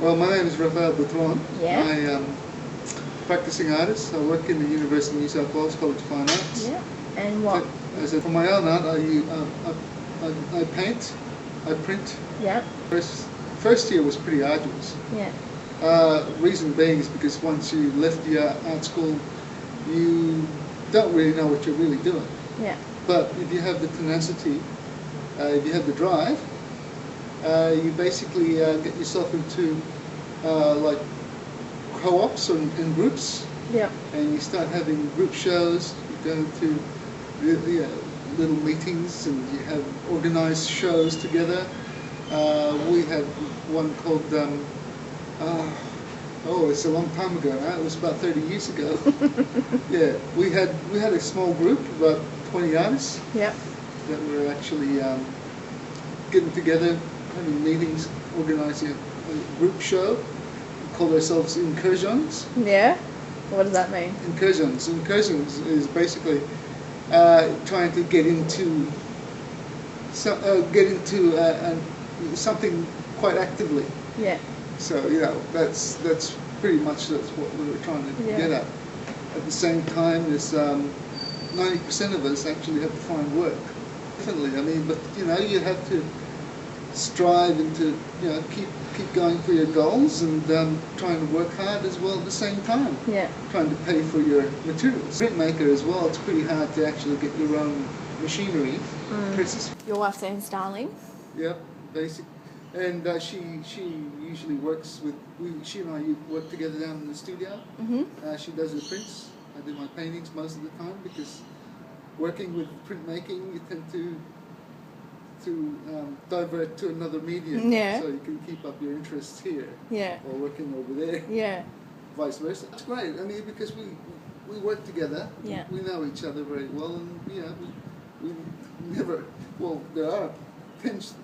Well, my name is Rafael Butron. Yeah. I am a practicing artist. I work in the University of New South Wales College of Fine Arts. Yeah. And what? As for my own art, I paint, I print. Yeah. First year was pretty arduous. Yeah. Reason being is because once you left your art school, you don't really know what you're really doing. Yeah. But if you have the tenacity, if you have the drive, you basically get yourself into like co-ops and groups. Yeah. And you start having group shows. You go to little meetings and you have organized shows together. We had one called it's a long time ago now. It was about 30 years ago. Yeah, we had a small group, about 20 artists. Yeah. That were actually getting together, having meetings, organizing a group show. We called ourselves Incursions. Yeah. What does that mean? Incursions is basically trying to get into something quite actively. Yeah. So that's pretty much what we were trying to get at. At the same time, there's 90% of us actually have to find work. Definitely, I mean, but you have to strive and to keep going for your goals and trying to work hard as well at the same time. Yeah. Trying to pay for your materials. Printmaker as well. It's pretty hard to actually get your own machinery. Presses. Your wife's name's Darling. Yeah, basic. And she usually works with. She and I work together down in the studio. Mm-hmm. She does the prints. I do my paintings most of the time because working with printmaking, you tend to divert to another medium, so you can keep up your interests here, or working over there, vice versa. It's great. I mean, because we work together, we know each other very well, and we never. Well, there are tense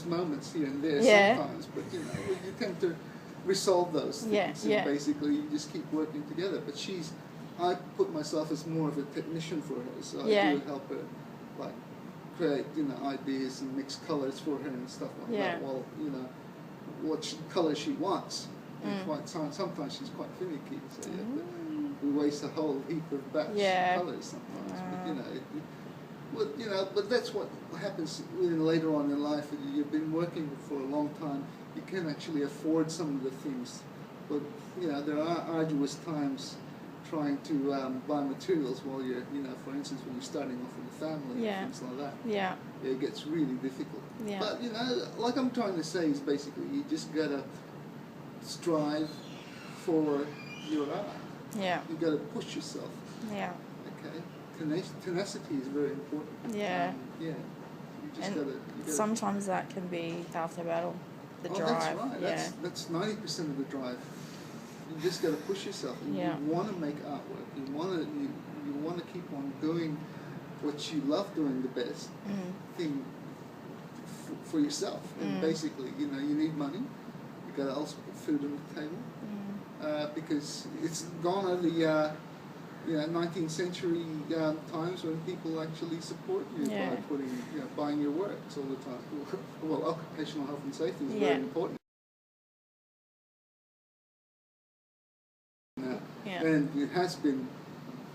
moments here and there sometimes, but you tend to resolve those things. And basically, you just keep working together. But I put myself as more of a technician for her, so I do help her, like, create ideas and mix colors for her and stuff like that. Well, what color she wants. Sometimes she's quite finicky, so but we waste a whole heap of batch colors sometimes. But that's what happens later on in life. You've been working for a long time. You can actually afford some of the things, but there are arduous times trying to buy materials while you're, for instance, when you're starting off with a family and things like that. Yeah, it gets really difficult. Yeah. But like I'm trying to say is basically you just gotta strive for your art. Yeah. You gotta push yourself. Yeah. Okay. Tenacity is very important. Yeah. You just gotta. Sometimes that can be half the battle. The drive. That's right. Yeah. That's 90% of the drive. You just got to push yourself. You want to make artwork. You want to keep on doing what you love doing the best thing for yourself. And basically, you need money. You got to also put food on the table because it's gone over the 19th century times when people actually support you by buying your works all the time. Well, occupational health and safety is very important. And it has been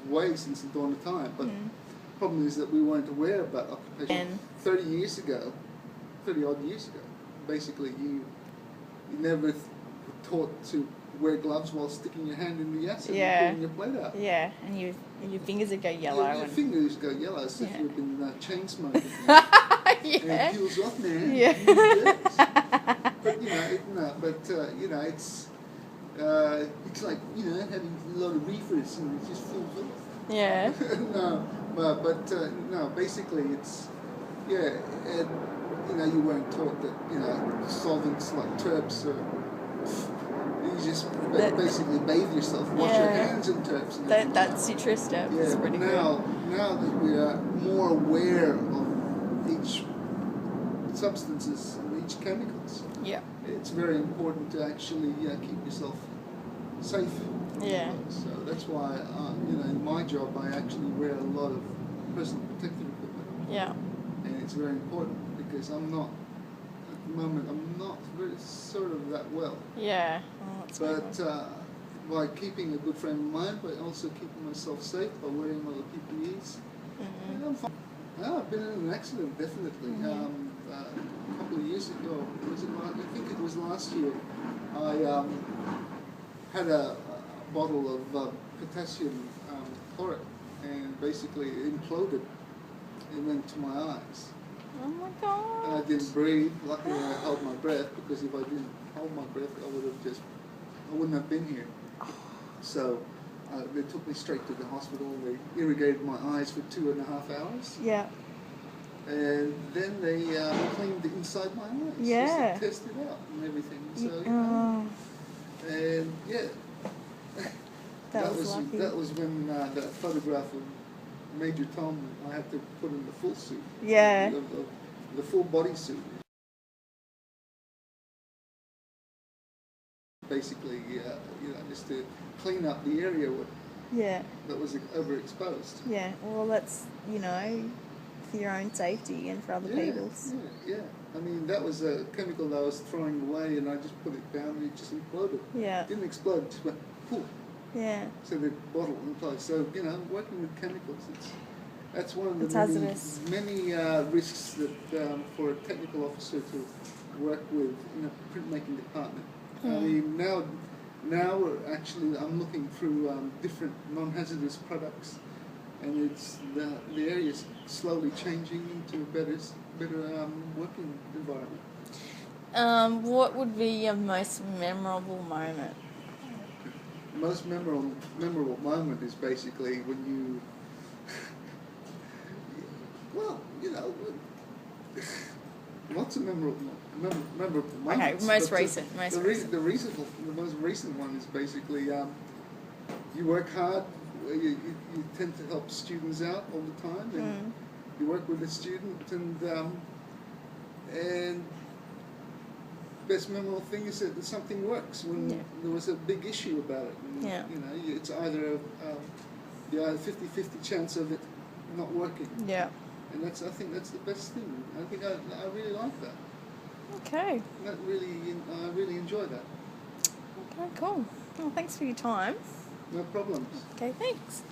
way since the dawn of time, but the problem is that we weren't aware about occupation. 30 odd years ago, basically you never were taught to wear gloves while sticking your hand in the acid and pulling your plate out. Yeah, and your fingers would go yellow. Your fingers go yellow as if you've been chain smoking. And it peels off, man. Yeah. But it's like having a lot of reefers and it just fills off. Yeah. No, basically it's and you weren't taught that solvents like turps or you just basically bathe yourself, wash your hands in turps. And that's your true step. Yeah, but now that we are more aware of each substances and each chemicals, it's very important to actually keep yourself safe. Yeah. So that's why in my job I actually wear a lot of personal protective equipment. Yeah. And it's very important because I'm not the moment I'm not very sort of that well. Yeah. Oh, that's but by keeping a good frame of mind, but also keeping myself safe by wearing all the PPEs. Mm-hmm. Yeah, I'm fine. I've been in an accident, definitely. Mm-hmm. A couple of years ago, I think it was last year, I had a bottle of potassium chloride, and basically it imploded. It went to my eyes. Oh my God. And I didn't breathe. Luckily I held my breath, because if I didn't hold my breath, I wouldn't have been here. So they took me straight to the hospital. They irrigated my eyes for 2.5 hours. Yeah. And then they cleaned the inside my eyes. Yeah. Just to test it out and everything. So, you know. And yeah. That was lucky. That was when that photograph of Major Tom, I had to put in the full suit. Yeah. The full body suit. Basically, just to clean up the area that was overexposed. Yeah, well, that's, for your own safety and for other people's. Yeah. I mean, that was a chemical that I was throwing away, and I just put it down, and it just imploded. Yeah. It didn't explode, it just went poof. Yeah. So the bottle imploded. So, working with chemicals, that's one of the many risks that for a technical officer to work with in a printmaking department. I mean, now I'm looking through different non-hazardous products, and it's the area is slowly changing into a better working environment. What would be your most memorable moment? The most memorable moment is basically when you, lots of memorable moments. Okay, most recent. The most recent one is basically you work hard. You tend to help students out all the time, and you work with a student, and best memorable thing is that something works when there was a big issue about it. And, it's either a 50-50 chance of it not working. Yeah. And I think that's the best thing. I think I really like that. Okay. I really enjoy that. Okay, cool. Well, thanks for your time. No problems. Okay, thanks.